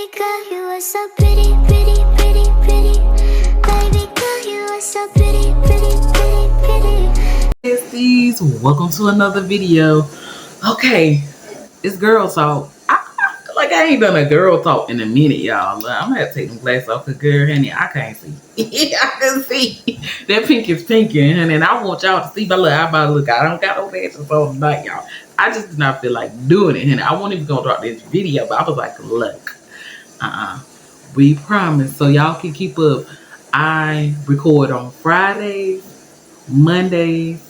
Baby girl, you are so pretty, pretty, pretty, pretty. Baby girl, you are so pretty, pretty, pretty, pretty. Besties, welcome to another video. Okay, it's girl talk. I feel like I ain't done a girl talk in a minute, y'all. I'm gonna have to take them glasses off because, girl, honey, I can't see. I can see that pink is pinking, and I want y'all to see my little eyeball look. I don't got no lashes on tonight, y'all. I just did not feel like doing it, honey. I wasn't even gonna drop this video, but I was like, look, we promise. So y'all can keep up. I record on Fridays, Mondays,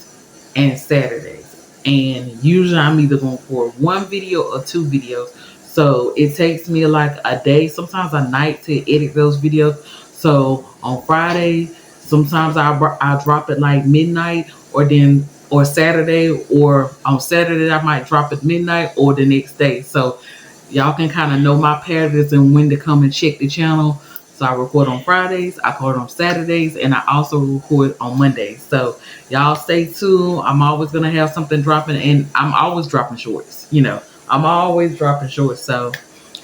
and Saturdays, and usually I'm either going for one video or two videos. So it takes me like a day, sometimes a night, to edit those videos. So on Friday, sometimes I drop it like midnight, or Saturday, or on Saturday I might drop it midnight or the next day. So y'all can kind of know my patterns and when to come and check the channel. So I record on Fridays, I record on Saturdays, and I also record on Mondays. So y'all stay tuned. I'm always going to have something dropping, and I'm always dropping shorts. I'm always dropping shorts. So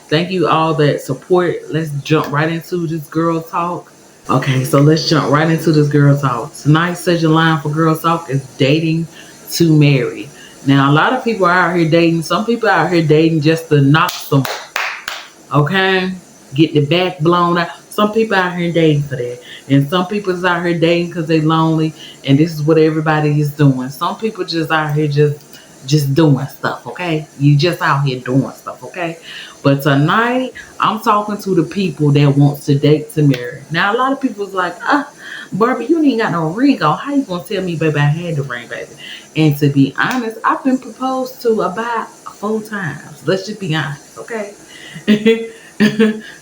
thank you all that support. Let's jump right into this girl talk. Okay, so let's jump right into this girl talk. Tonight's subject line for girl talk is dating to marry. Now, a lot of people are out here dating. Some people are out here dating just to knock some, okay? Get the back blown out. Some people out here dating for that. And some people is out here dating because they lonely. And this is what everybody is doing. Some people just out here just doing stuff, okay? You just out here doing stuff, okay? But tonight, I'm talking to the people that wants to date to marry. Now, a lot of people's like, Barbie, you ain't got no ring on. How you gonna tell me, baby, I had the ring, baby? And to be honest, I've been proposed to about 4 times. Let's just be honest, okay?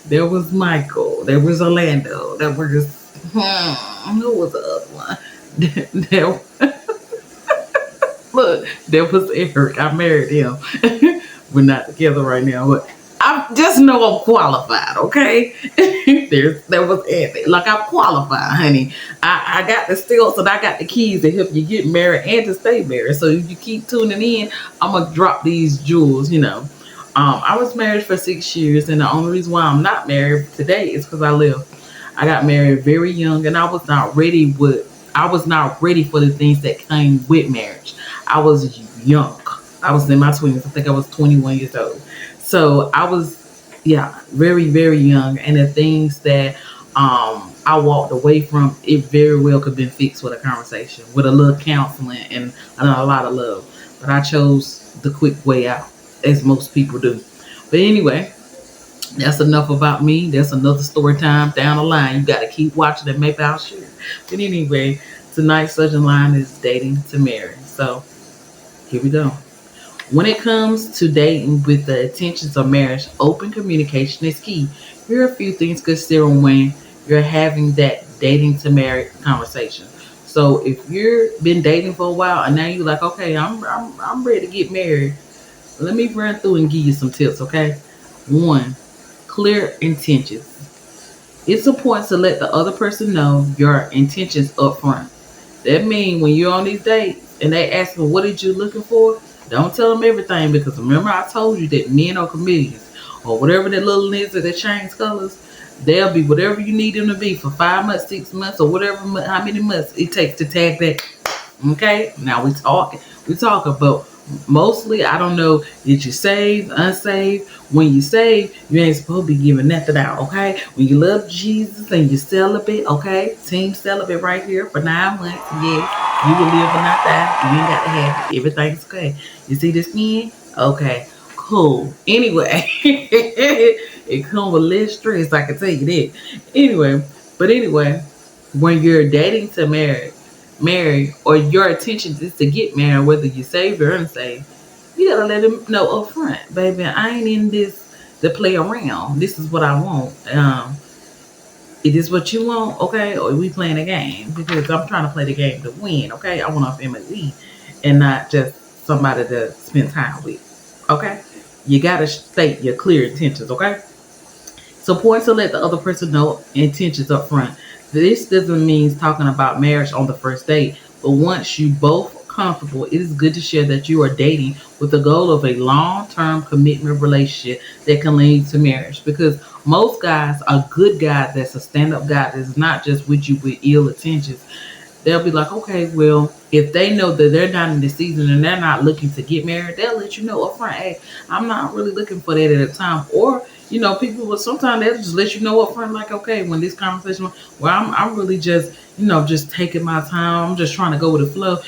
There was Michael. There was Orlando. There was, who was the other one? Look, there was Eric. I married him. We're not together right now, but I just know I'm qualified, okay? there was Anthony. Like, I'm qualified, honey. I got the stilts and I got the keys to help you get married and to stay married. So if you keep tuning in, I'm going to drop these jewels, I was married for 6 years, and the only reason why I'm not married today is because I got married very young, and I was not ready for the things that came with marriage. I was young. I was in my 20s. I think I was 21 years old. So I was, very, very young. And the things that I walked away from, it very well could have been fixed with a conversation, with a little counseling and a lot of love. But I chose the quick way out, as most people do. But anyway, that's enough about me. That's another story time down the line. You got to keep watching and maybe I'll share. But anyway, tonight's subject line is dating to marry. So here we go. When it comes to dating with the intentions of marriage, open communication is key. Here are a few things to consider when you're having that dating to marry conversation. So if you've been dating for a while and now you're like, okay, I'm ready to get married, let me run through and give you some tips, okay? 1, clear intentions. It's important to let the other person know your intentions up front. That means when you're on these dates and they ask me, what did you looking for? Don't tell them everything, because remember I told you that men are chameleons, or whatever that little lizard that change colors. They'll be whatever you need them to be for 5 months, 6 months, or whatever, how many months it takes to tag that. Okay, now we talking, but mostly, I don't know, did you save, unsaved? When you save, you ain't supposed to be giving nothing out, okay? When you love Jesus and you celibate, okay? Team celibate right here for 9 months, yes. You will live and not die. You ain't got to have it. Everything's okay. You see this skin? Okay, cool. Anyway, it comes with less stress, I can tell you that. Anyway, when you're dating to marry, or your intention is to get married, whether you saved or unsaved, you gotta let them know up front, baby, I ain't in this to play around. This is what I want. Is this what you want, okay? Or are we playing a game? Because I'm trying to play the game to win, okay? I want a family and not just somebody to spend time with, okay? You gotta state your clear intentions, okay? It's important to let the other person know intentions up front. This doesn't mean talking about marriage on the first date, but once you both comfortable, it is good to share that you are dating with the goal of a long-term commitment relationship that can lead to marriage. Because most guys are good guys that's a stand-up guy that's not just with you with ill intentions. They'll be like, okay, well, if they know that they're not in the season and they're not looking to get married, they'll let you know up front, hey, I'm not really looking for that at a time. Or, people will sometimes they'll just let you know up front, like, okay, when this conversation, well, I'm really just, just taking my time. I'm just trying to go with the flow.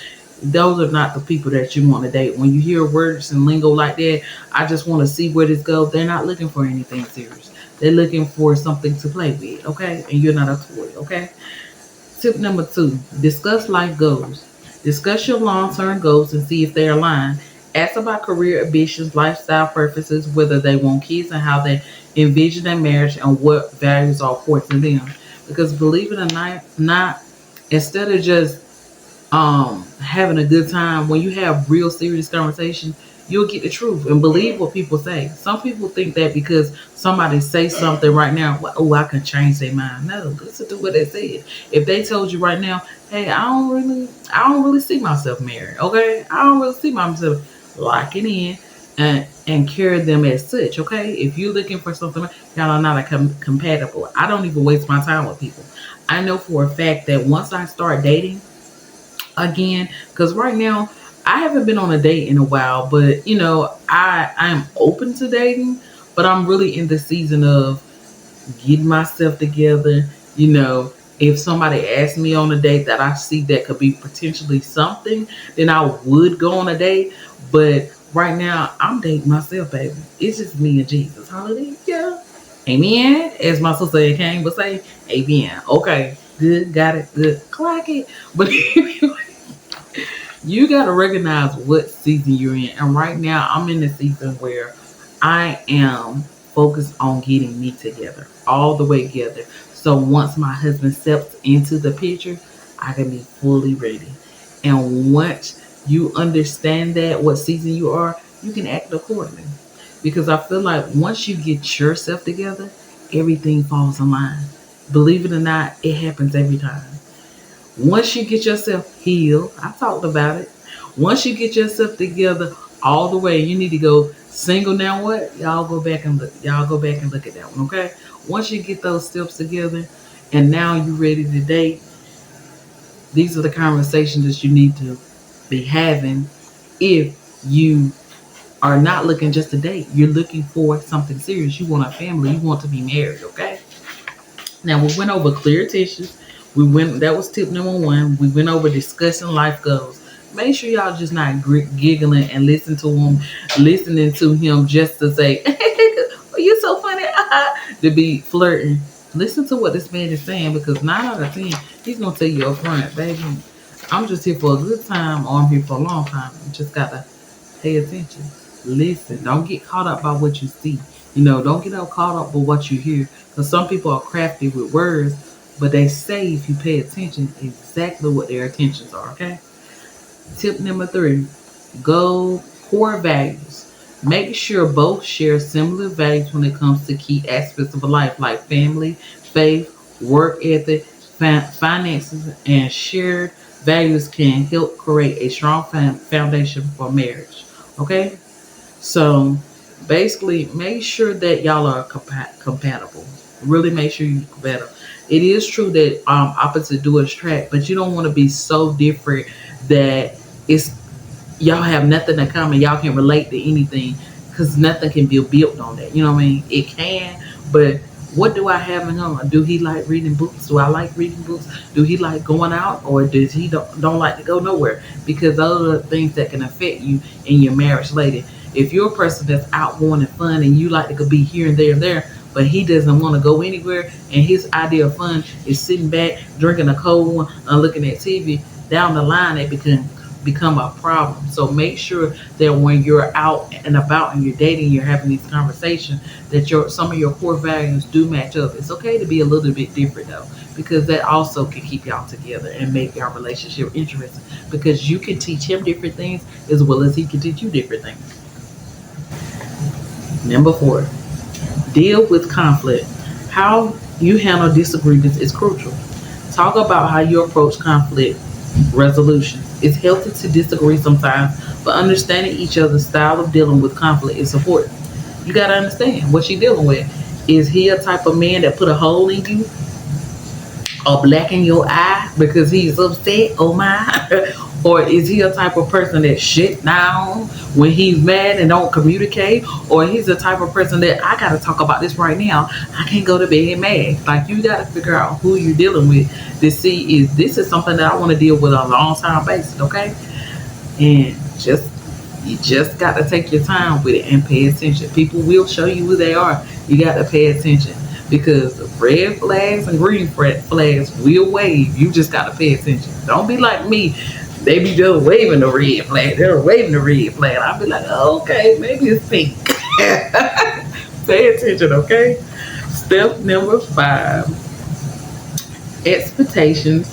Those are not the people that you want to date. When you hear words and lingo like that, I just want to see where this goes. They're not looking for anything serious. They're looking for something to play with, okay? And you're not a toy, okay? Tip number 2, discuss life goals. Discuss your long-term goals and see if they align. Ask about career ambitions, lifestyle preferences, whether they want kids and how they envision their marriage and what values are important to them. Because believe it or not, instead of just having a good time, when you have real serious conversation, you'll get the truth and believe what people say. Some people think that because somebody say something right now, well, oh, I can change their mind. No, listen to what they said. If they told you right now, hey, I don't really see myself married. Okay, I don't really see myself locking in and carry them as such. Okay, if you're looking for something, y'all are not compatible. I don't even waste my time with people. I know for a fact that once I start dating again, because right now I haven't been on a date in a while, but I'm open to dating, but I'm really in the season of getting myself together. If somebody asks me on a date that I see that could be potentially something, then I would go on a date. But right now I'm dating myself, baby. It's just me and Jesus. Hallelujah. Amen. As my sister Kane would say, amen. Okay, good, got it, good, clock it. But you got to recognize what season you're in. And right now, I'm in the season where I am focused on getting me together, all the way together. So once my husband steps into the picture, I can be fully ready. And once you understand that, what season you are, you can act accordingly. Because I feel like once you get yourself together, everything falls in line. Believe it or not, it happens every time. Once you get yourself healed, I talked about it. Once you get yourself together all the way, you need to go single. Now what? Y'all go back and look. Y'all go back and look at that one, okay? Once you get those steps together, and now you're ready to date, these are the conversations that you need to be having. If you are not looking just to date, you're looking for something serious. You want a family. You want to be married, okay? Now we went over clear tissues. That was tip number 1. We went over discussing life goals. Make sure y'all just not giggling and listening to him just to say, oh, you're so funny, to be flirting. Listen to what this man is saying, because 9 out of 10, he's going to tell you up front, baby, I'm just here for a good time, or I'm here for a long time. You just got to pay attention. Listen. Don't get caught up by what you see. Don't get caught up with what you hear. Because some people are crafty with words, but they say if you pay attention exactly what their intentions are, okay? Tip number 3, go core values. Make sure both share similar values when it comes to key aspects of a life, like family, faith, work ethic, finances, and shared values can help create a strong foundation for marriage, okay? So basically, make sure that y'all are compatible. Really make sure you're compatible. It is true that opposite do attract, but you don't want to be so different that it's y'all have nothing in common. Y'all can relate to anything, because nothing can be built on that. You know what I mean? It can, but what do I have in common? Do he like reading books? Do I like reading books? Do he like going out, or does he don't like to go nowhere? Because those are the things that can affect you in your marriage later. If you're a person that's outgoing and fun, and you like to go be here and there, but he doesn't want to go anywhere, and his idea of fun is sitting back, drinking a cold one, and looking at TV, down the line it become a problem. So make sure that when you're out and about and you're dating, you're having these conversations, that some of your core values do match up. It's okay to be a little bit different though, because that also can keep y'all together and make your relationship interesting, because you can teach him different things as well as he can teach you different things. Number 4, deal with conflict. How you handle disagreements is crucial. Talk about how you approach conflict Resolution. It's healthy to disagree sometimes, but understanding each other's style of dealing with conflict is important. You gotta understand what she dealing with. Is he a type of man that put a hole in you or black in your eye because he's upset? Oh my! Or is he a type of person that shit down when he's mad and don't communicate? Or he's the type of person that I gotta talk about this right now. I can't go to bed mad. Like you gotta figure out who you're dealing with to see is this is something that I want to deal with on a long time basis, okay? And you just got to take your time with it and pay attention. People will show you who they are. You got to pay attention because the red flags and green flags will wave. You just got to pay attention. Don't be like me. They be just waving the red flag. They're waving the red flag. I'll be like, oh, okay, maybe it's pink. Pay attention, okay? Step number 5. Expectations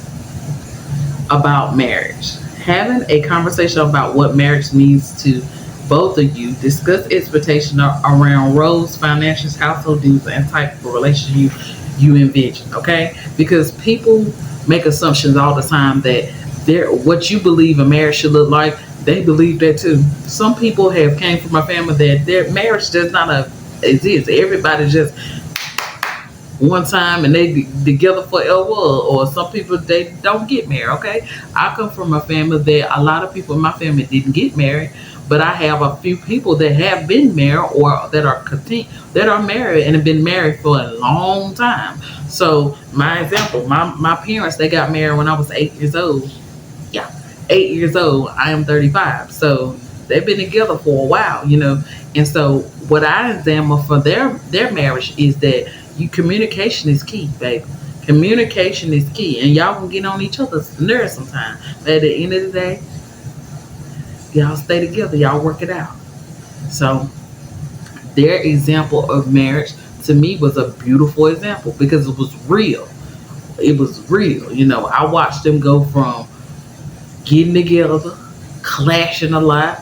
about marriage. Having a conversation about what marriage means to both of you. Discuss expectations around roles, financials, household duties, and type of relationship you envision. Okay, because people make assumptions all the time that what you believe a marriage should look like. They believe that too. Some people have came from a family that their marriage does not exist. Everybody just one time and they together forever, or some people they don't get married. Okay, I come from a family that a lot of people in my family didn't get married, but I have a few people that have been married or that are married and have been married for a long time. So my example, my parents, they got married when I was 8 years old. Yeah, 8 years old. I am 35, so they've been together for a while. And so what I examine for their marriage is that communication is key, baby. Communication is key, and y'all can get on each other's nerves sometimes. But at the end of the day, y'all stay together. Y'all work it out. So their example of marriage to me was a beautiful example because it was real. It was real. I watched them go from getting together, clashing a lot,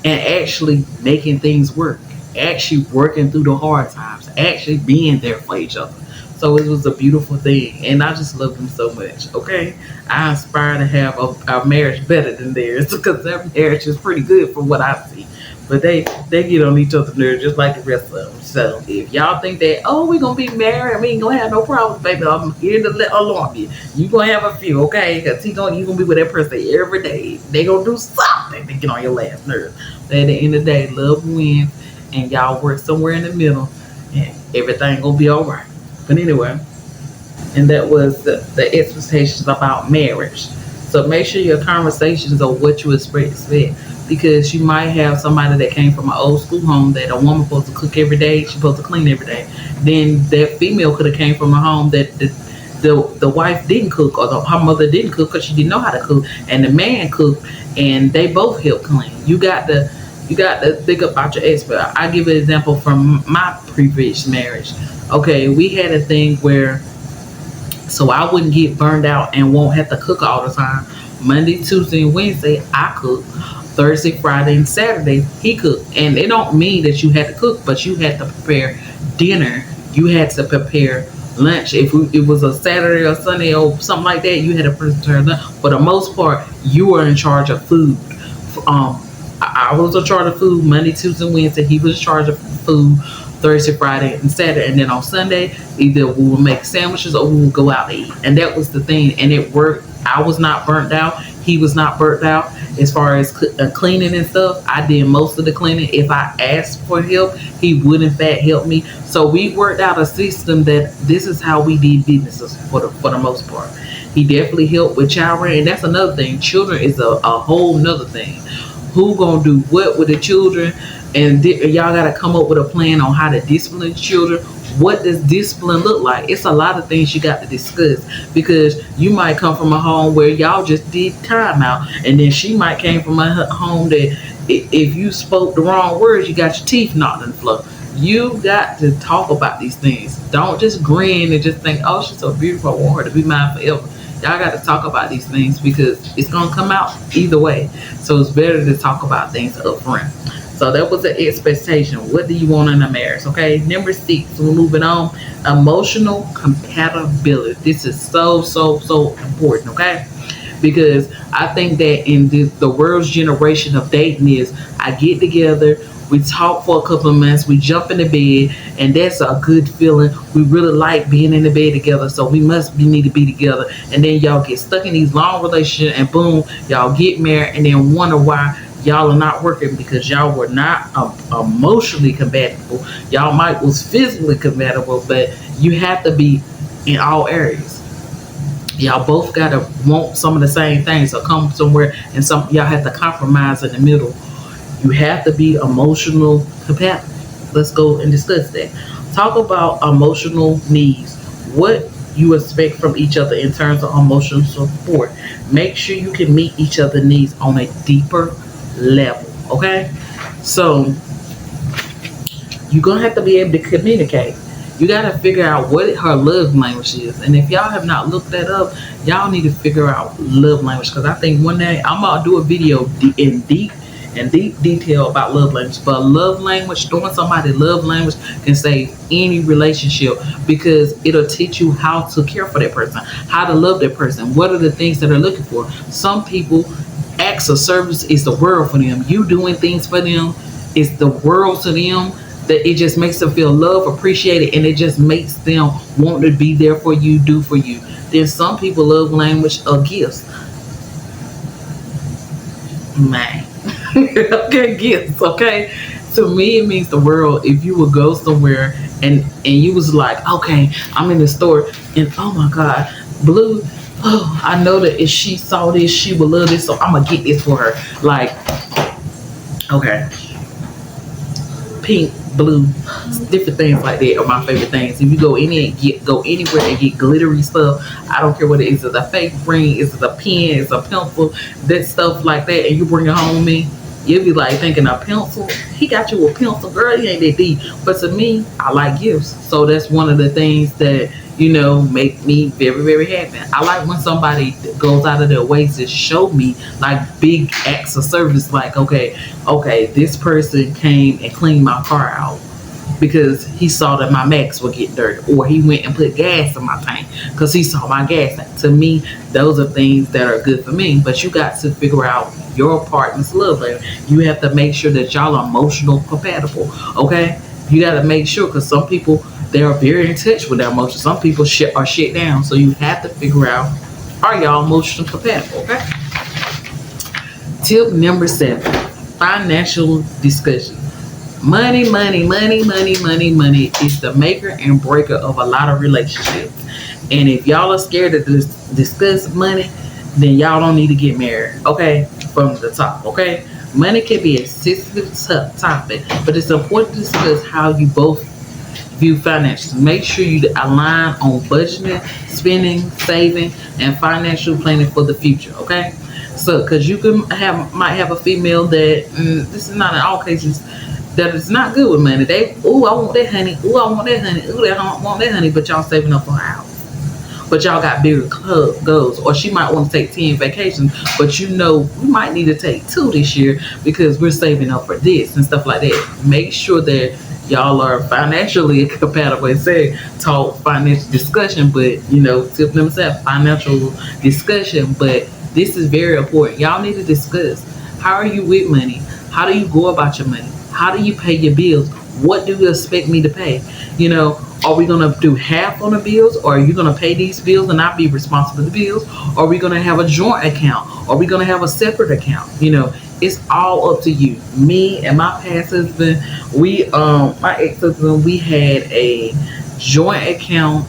and actually making things work. Actually working through the hard times, actually being there for each other. So it was a beautiful thing, and I just love them so much. Okay, I aspire to have a marriage better than theirs because their marriage is pretty good from what I see. But they get on each other's nerves just like the rest of them. So if y'all think that we're gonna be married and we ain't gonna have no problems, baby, I'm here to alarm you. You gonna have a few, okay? Because you gonna be with that person every day. They gonna do something to get on your last nerve. But at the end of the day, love wins. And y'all work somewhere in the middle and everything gonna be all right. But anyway, and that was the expectations about marriage. So make sure your conversations are what you expect, because you might have somebody that came from an old school home that a woman supposed to cook every day, she's supposed to clean every day. Then that female could have came from a home that the wife didn't cook, or her mother didn't cook because she didn't know how to cook, and the man cooked, and they both helped clean. You got to think about your expert. I give an example from my previous marriage. Okay, we had a thing where, so I wouldn't get burned out and won't have to cook all the time. Monday, Tuesday, and Wednesday, I cook. Thursday, Friday, and Saturday, he cooked. And it don't mean that you had to cook, but you had to prepare dinner. You had to prepare lunch. If it was a Saturday or Sunday or something like that, you had to prepare lunch. For the most part, you were in charge of food. I was in charge of food Monday, Tuesday, and Wednesday. He was in charge of food Thursday, Friday, and Saturday. And then on Sunday, either we would make sandwiches or we would go out to eat. And that was the thing. And it worked. I was not burnt out. He was not burnt out. As far as cleaning and stuff, I did most of the cleaning. If I asked for help, he would in fact help me. So we worked out a system that this is how we did businesses for the most part. He definitely helped with child rearing. And that's another thing. Children is a whole nother thing. Who gonna do what with the children, and y'all gotta come up with a plan on how to discipline children. What does discipline look like? It's a lot of things you got to discuss, because you might come from a home where y'all just did timeout, and then she might came from a home that if you spoke the wrong words, you got your teeth knocked in the floor. You got to talk about these things. Don't just grin and just think, oh, she's so beautiful, I want her to be mine forever. Y'all got to talk about these things because it's going to come out either way. So it's better to talk about things up front. So that was the expectation. What do you want in a marriage? Okay. Number 6, we're moving on. Emotional compatibility. This is so important. Okay. because I think that in the world's generation of dating is I get together, we talk for a couple of months, we jump in the bed, and that's a good feeling. We really like being in the bed together, so we need to be together. And then y'all get stuck in these long relationships, and boom, y'all get married, and then wonder why y'all are not working, because y'all were not emotionally compatible. Y'all might was physically compatible, but you have to be in all areas. Y'all both gotta want some of the same things, or come somewhere, and some y'all have to compromise in the middle. You have to be emotional compatible. Let's go and discuss that. Talk about emotional needs. What you expect from each other in terms of emotional support. Make sure you can meet each other's needs on a deeper level. Okay? So you're gonna have to be able to communicate. You gotta figure out what her love language is. And if y'all have not looked that up, y'all need to figure out love language. Because I think one day I'm gonna do a video in deep detail about love language. But love language, knowing somebody's love language can save any relationship, because it'll teach you how to care for that person, how to love that person, what are the things that they're looking for. Some people, acts of service is the world for them. You doing things for them is the world to them, that it just makes them feel loved, appreciated, and it just makes them want to be there for you, do for you. Then some people love language of gifts. Man. Okay, gifts, okay? To me, it means the world. If you would go somewhere and you was like, okay, I'm in the store, and oh my God, Blue, oh, I know that if she saw this, she would love this, so I'm gonna get this for her. Like, okay, pink, blue, different things like that are my favorite things. If you go in and go anywhere and get glittery stuff, I don't care what it is. Is it a fake ring? Is it a pen? Is it a pencil? That stuff like that, and you bring it home to me, you'll be like thinking a pencil. He got you a pencil, girl. He ain't that deep. But to me, I like gifts, so that's one of the things that make me very, very happy. I like when somebody goes out of their way to show me like big acts of service, like okay, this person came and cleaned my car out because he saw that my max would get dirty, or he went and put gas in my tank because he saw my gas tank. To me, those are things that are good for me. But you got to figure out your partner's love language. You have to make sure that y'all are emotional compatible. Okay, you got to make sure, because some people, they are very in touch with their emotions. Some people are shit down. So you have to figure out, are y'all emotionally compatible? Okay. Tip number 7, financial discussion. Money is the maker and breaker of a lot of relationships. And if y'all are scared to discuss money, then y'all don't need to get married. Okay, from the top. Okay, money can be a sensitive topic, but it's important to discuss how you both view finances. Make sure you align on budgeting, spending, saving, and financial planning for the future. Okay, so because you might have a female that this is not in all cases, that is not good with money. They, I want that honey. I want that honey. I want that honey. But y'all saving up for a house. But y'all got bigger club goals. Or she might want to take 10 vacations, but we might need to take 2 this year because we're saving up for this and stuff like that. Make sure that y'all are financially compatible. It said talk financial discussion, but tip themselves financial discussion. But this is very important. Y'all need to discuss, how are you with money? How do you go about your money? How do you pay your bills? What do you expect me to pay? Are we going to do half on the bills? Or are you going to pay these bills and not be responsible for the bills? Or are we going to have a joint account? Or are we going to have a separate account? It's all up to you. Me and my past husband, my ex-husband, we had a joint account.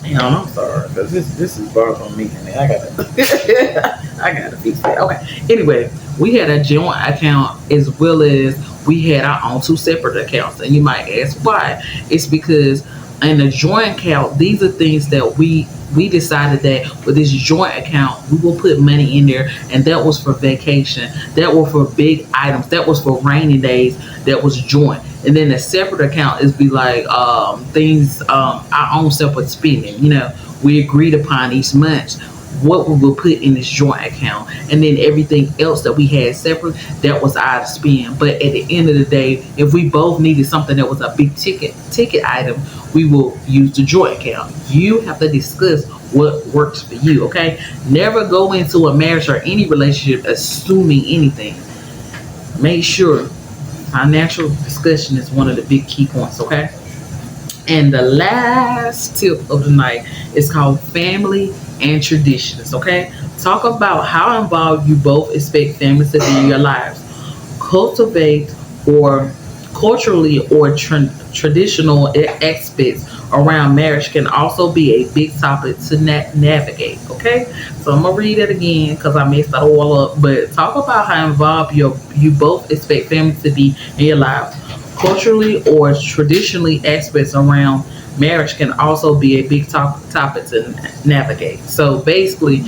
Hang on, I'm sorry, because this is bothering me. I gotta fix that. Okay. Anyway, we had a joint account as well as we had our own 2 separate accounts. And you might ask why. It's because in the joint account, these are things that we decided that with this joint account, we will put money in there, and that was for vacation. That was for big items. That was for rainy days. That was joint. And then the separate account is be like things, our own separate spending. We agreed upon each month what we will put in this joint account, and then everything else that we had separate, that was our spend. But at the end of the day, if we both needed something that was a big ticket item, we will use the joint account. You have to discuss what works for you, okay? Never go into a marriage or any relationship assuming anything. Make sure financial discussion is one of the big key points, okay? And the last tip of the night is called family and traditions, okay? Talk about how involved you both expect families to be in your lives. Cultivate or culturally or traditional aspects around marriage can also be a big topic to navigate, okay? So I'm gonna read it again because I messed that all up. But talk about how involved you both expect families to be in your lives. Culturally or traditionally aspects around marriage can also be a big topic to navigate. So basically,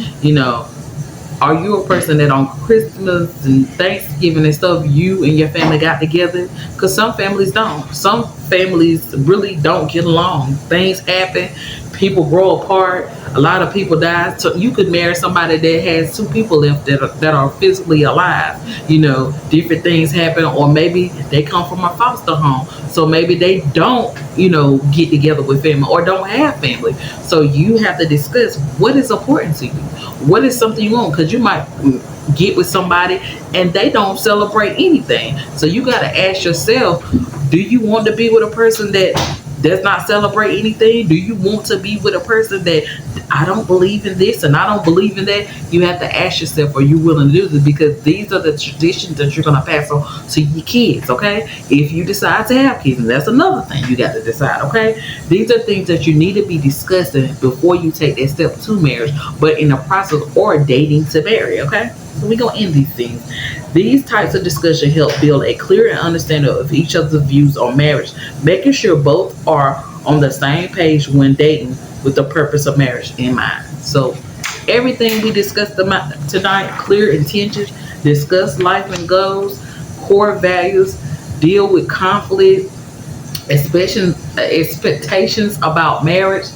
are you a person that on Christmas and Thanksgiving and stuff, you and your family got together? Because some families don't. Some families really don't get along. Things happen. People grow apart. A lot of people die. So you could marry somebody that has two people left that are physically alive. Different things happen. Or maybe they come from a foster home. So maybe they don't, get together with family or don't have family. So you have to discuss what is important to you. What is something you want? Because you might get with somebody and they don't celebrate anything. So you got to ask yourself, do you want to be with a person that does not celebrate anything? Do you want to be with a person that I don't believe in this and I don't believe in that? You have to ask yourself, are you willing to do this? Because these are the traditions that you're going to pass on to your kids, okay? If you decide to have kids, and that's another thing you got to decide, okay? These are things that you need to be discussing before you take that step to marriage, but in the process or dating to marry, okay? So we're going to end these things. These types of discussion help build a clear understanding of each other's views on marriage, making sure both are on the same page when dating with the purpose of marriage in mind. So everything we discussed tonight, clear intentions, discuss life and goals, core values, deal with conflict, expectations about marriage,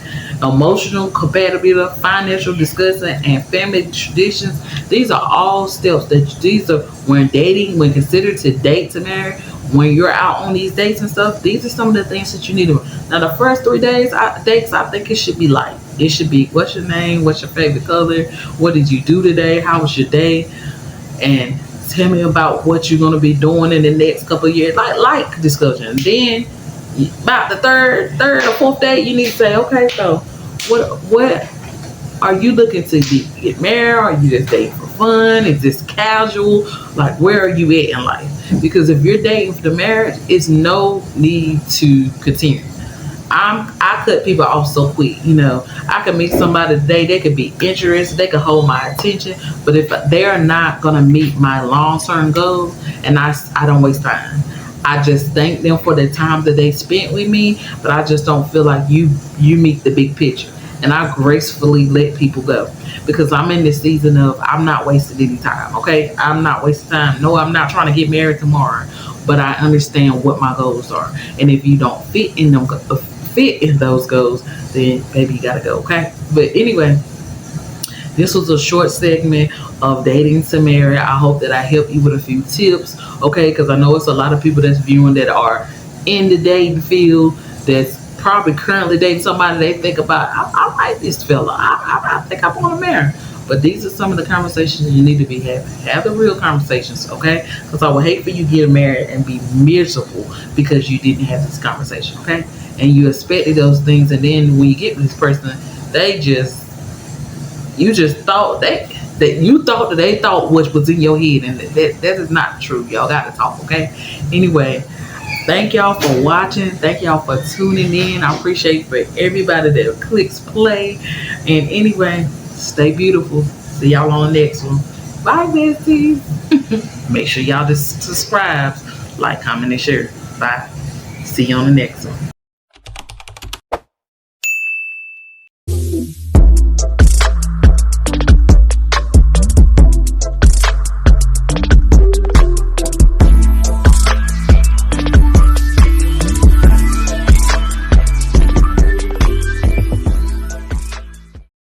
emotional compatibility, financial discussion, and family traditions. These are all steps these are when dating, when considered to date to marry, when you're out on these dates and stuff. These are some of the things that you need to. Now, the first 3 days dates, I think it should be light. It should be, what's your name? What's your favorite color? What did you do today? How was your day? And tell me about what you're going to be doing in the next couple of years. Like discussion. Then about the third or fourth date, you need to say, okay, so what are you looking to get married? Are you just dating for fun? Is this casual? Like, where are you at in life? Because if you're dating for the marriage, it's no need to continue. I cut people off so quick. I could meet somebody today, they could be interested, they could hold my attention, but if they're not gonna meet my long-term goals, and I don't waste time. I just thank them for the time that they spent with me, but I just don't feel like you meet the big picture. And I gracefully let people go because I'm in this season of I'm not wasting any time, okay? I'm not wasting time. No, I'm not trying to get married tomorrow, but I understand what my goals are. And if you don't fit in those goals, then maybe you gotta go, okay? But anyway, this was a short segment of dating to marry. I hope that I helped you with a few tips, okay? Because I know it's a lot of people that's viewing that are in the dating field that's probably currently dating somebody they think about, I like this fella. I think I want to marry. But these are some of the conversations you need to be having. Have the real conversations, okay? Because I would hate for you to get married and be miserable because you didn't have this conversation, okay? And you expected those things, and then when you get with this person, you just thought that they thought what was in your head, and that is not true. Y'all got to talk, okay? Anyway, thank y'all for watching. Thank y'all for tuning in. I appreciate for everybody that clicks play. And anyway, stay beautiful. See y'all on the next one. Bye, besties. Make sure y'all just subscribe, like, comment, and share. Bye. See you on the next one.